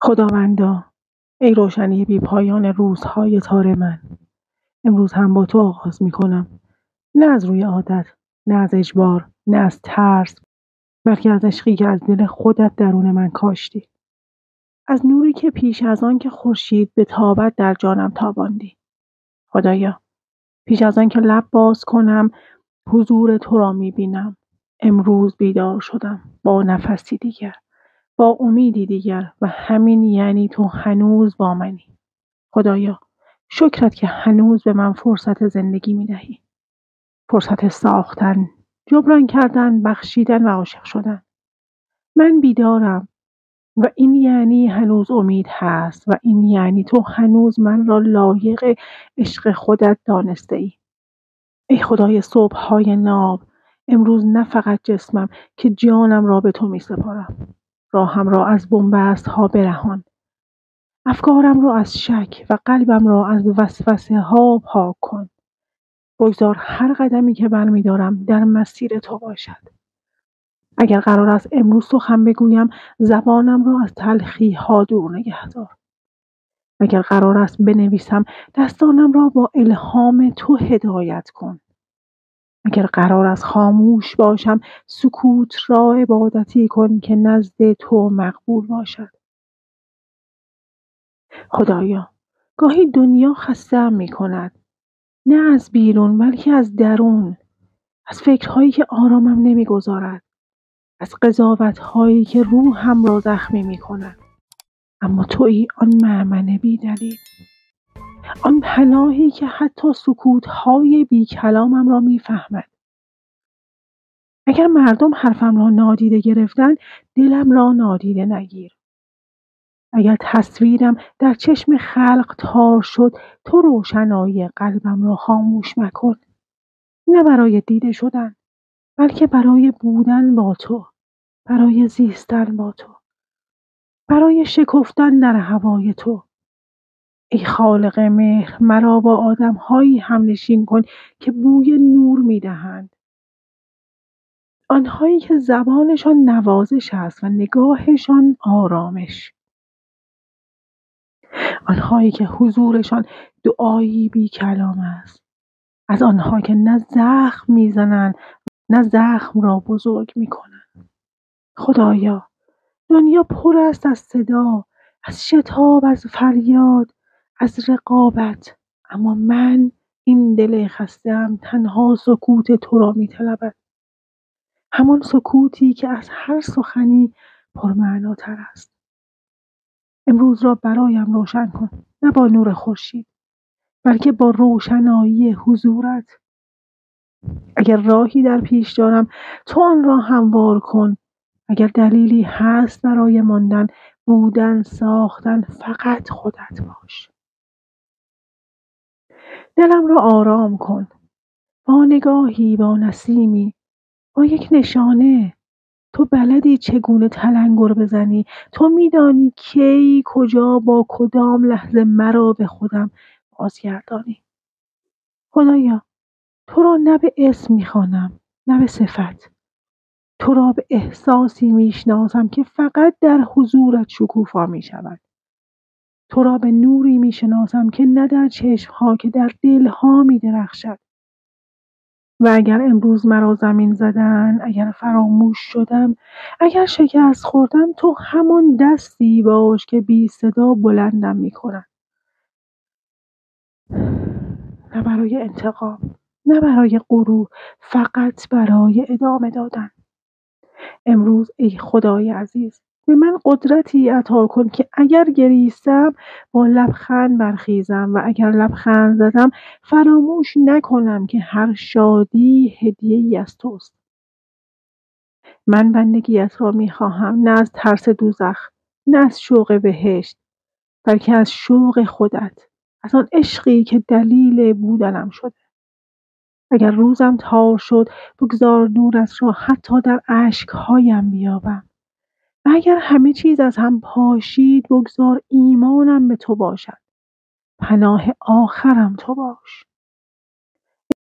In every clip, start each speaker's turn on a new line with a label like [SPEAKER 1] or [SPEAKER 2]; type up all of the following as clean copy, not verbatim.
[SPEAKER 1] خداوندا، ای روشنی بی پایان روزهای تار من، امروز هم با تو آغاز می کنم. نه از روی عادت، نه از اجبار، نه از ترس، بلکه از عشقی که از دل خودت درون من کاشتی. از نوری که پیش از آن که خورشید به تابت در جانم تاباندی. خدایا، پیش از آن که لب باز کنم حضور تو را می بینم. امروز بیدار شدم با نفسی دیگر، با امیدی دیگر، و همین یعنی تو هنوز با منی. خدایا، شکرت که هنوز به من فرصت زندگی می‌دهی. فرصت ساختن، جبران کردن، بخشیدن و عاشق شدن. من بیدارم و این یعنی هنوز امید هست و این یعنی تو هنوز من را لایق عشق خودت دانسته ای. ای خدای صبح‌های ناب، امروز نه فقط جسمم که جانم را به تو می سپارم. راهم را از بن‌بست‌ها برهان. افکارم را از شک و قلبم را از وسوسه ها پاک کن. بگذار هر قدمی که برمیدارم در مسیر تو باشد. اگر قرار است امروز سخن بگویم، زبانم را از تلخی ها دور نگه دار. اگر قرار است بنویسم، دستانم را با الهام تو هدایت کن. اگر قرار است خاموش باشم، سکوت را عبادتی کن که نزد تو مقبول باشد. خدایا، گاهی دنیا خسته‌ام می‌کند، نه از بیرون بلکه از درون، از فکرهایی که آرامم نمی‌گذارد، از قضاوت‌هایی که روحم را زخمی می‌کند. اما تویی آن مأمن بی‌دلیل، آن پناهی که حتی سکوت‌های بی‌کلامم را می‌فهمد. اگر مردم حرفم را نادیده گرفتند، دلم را نادیده نگیر. اگر تصویرم در چشم خلق تار شد، تو روشنایی قلبم را خاموش مکن. نه برای دیده شدن، بلکه برای بودن با تو، برای زیستن با تو، برای شکفتن در هوای تو. ای خالق مهر، مرا با آدم‌هایی همنشین کن که بوی نور می‌دهند. آنهایی که زبانشان نوازش است و نگاهشان آرامش. آنهایی که حضورشان دعایی بی کلام است. از آنها که نه زخم میزنند، نه زخم را بزرگ میکنند. خدایا، دنیا پر است از صدا، از شتاب، از فریاد، از رقابت، اما من، این دل خسته‌ام، تنها سکوت تو را میطلبد. همان سکوتی که از هر سخنی پرمعناتر است. امروز را برایم روشن کن، نه با نور خورشید، بلکه با روشنایی حضورت. اگر راهی در پیش دارم، تو آن را هموار کن. اگر دلیلی هست برای ماندن، بودن، ساختن، فقط خودت باش. دلم را آرام کن، با نگاهی، با نسیمی، با یک نشانه. تو بلدی چگونه تلنگر بزنی. تو میدانی کی، کجا، با کدام لحظه مرا به خودم بازگردانی. خدایا، تو را نه به اسم میخوانم، نه به صفت. تو را به احساسی میشناسم که فقط در حضورت شکوفا میشود. تو را به نوری میشناسم که نه در چشمها که در دلها میدرخشد. و اگر امروز مرا زمین زدن، اگر فراموش شدم، اگر شکست خوردم، تو همان دستی باش که بی صدا بلندم میکند. نه برای انتقام، نه برای غرور، فقط برای ادامه دادن. امروز ای خدای عزیز، به من قدرتی عطا کن که اگر گریستم با لبخند برخیزم و اگر لبخند زدم فراموش نکنم که هر شادی هدیه‌ای از توست. من بندگیت را میخواهم، نه از ترس دوزخ، نه از شوق بهشت، بلکه از شوق خودت، از آن عشقی که دلیل بودنم شده. اگر روزم تار شد، بگذار نورت را حتی در اشکهایم بیابم. و اگر همه چیز از هم پاشید، بگذار ایمانم به تو باشد. پناه آخرم تو باش.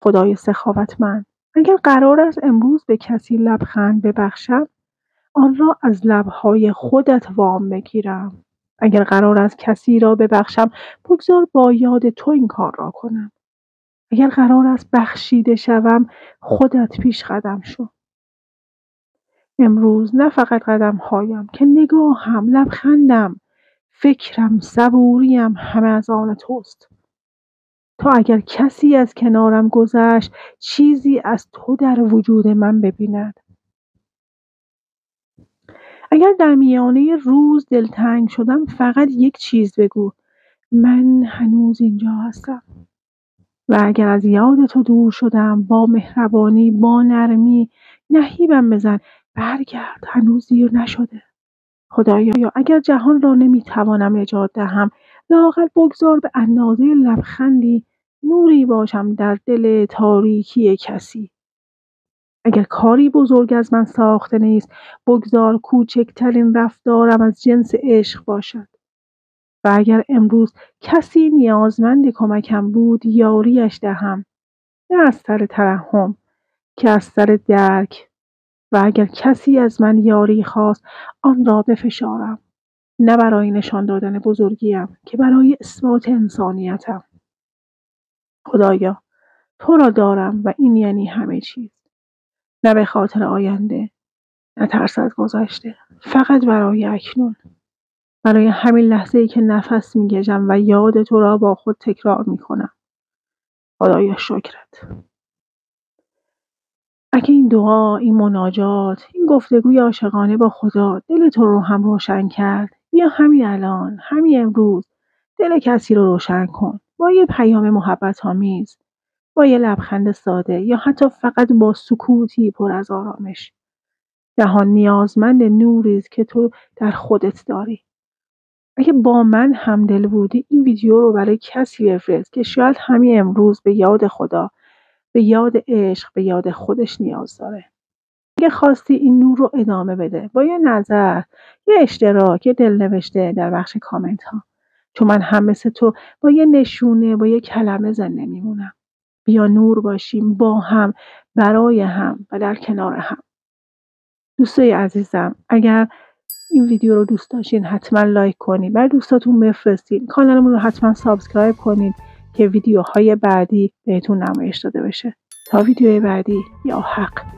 [SPEAKER 1] خدای سخاوتمند، اگر قرار است امروز به کسی لبخند ببخشم، آن را از لب‌های خودت وام بگیرم. اگر قرار است کسی را ببخشم، بگذار با یاد تو این کار را کنم. اگر قرار است بخشیده شوم، خودت پیش قدم شو. امروز نه فقط قدم‌هایم که نگاهم، لبخندم، فکرم، صبوریم همه از آن توست. تا اگر کسی از کنارم گذشت، چیزی از تو در وجود من ببیند. اگر در میانه روز دلتنگ شدم، فقط یک چیز بگو: من هنوز اینجا هستم. و اگر از یاد تو دور شدم، با مهربانی، با نرمی نهیبم بزن: برگرد، هنوز دیر نشده. خدایا اگر جهان را نمیتوانم نجات دهم، لااقل بگذار به اندازه لبخندی نوری باشم در دل تاریکی کسی. اگر کاری بزرگ از من ساخته نیست، بگذار کوچکترین رفتارم از جنس عشق باشد. و اگر امروز کسی نیازمند کمکم بود، یاریش دهم، نه از سر ترحم که از سر درک. و اگر کسی از من یاری خواست، آن را بفشارم، نه برای نشان دادن بزرگیم که برای اثبات انسانیتم. خدایا تو را دارم و این یعنی همه چیز. نه به خاطر آینده، نه ترس از گذشته، فقط برای اکنون. برای همین لحظه‌ای که نفس می‌کشم و یاد تو را با خود تکرار می‌کنم. خدایا شکرت. اگه این دعا، این مناجات، این گفتگوی عاشقانه با خدا دل تو رو هم روشن کرد، بیا همین الان، همین امروز دل کسی رو روشن کن با یه پیام محبت آمیز، با یه لبخند ساده، یا حتی فقط با سکوتی پر از آرامش. جهان نیازمند نوری است که تو در خودت داری. اگه با من همدل بودی، این ویدیو رو برای کسی بفرست که شاید همین امروز به یاد خدا، به یاد عشق، به یاد خودش نیاز داره. اگه خواستی این نور رو ادامه بده با یه نظر، یه اشتراک، یه دلنوشته در بخش کامنت ها. چون من هم مثل تو با یه نشونه، با یه کلمه زنده میمونم. بیا نور باشیم با هم، برای هم و در کنار هم. دوستای عزیزم، اگر این ویدیو رو دوست داشتین حتما لایک کنید، بر دوستاتون بفرستین، کانالمون رو حتما سابسکرایب کنید که ویدیوهای بعدی بهتون نمایش داده بشه. تا ویدیوی بعدی، یا حق.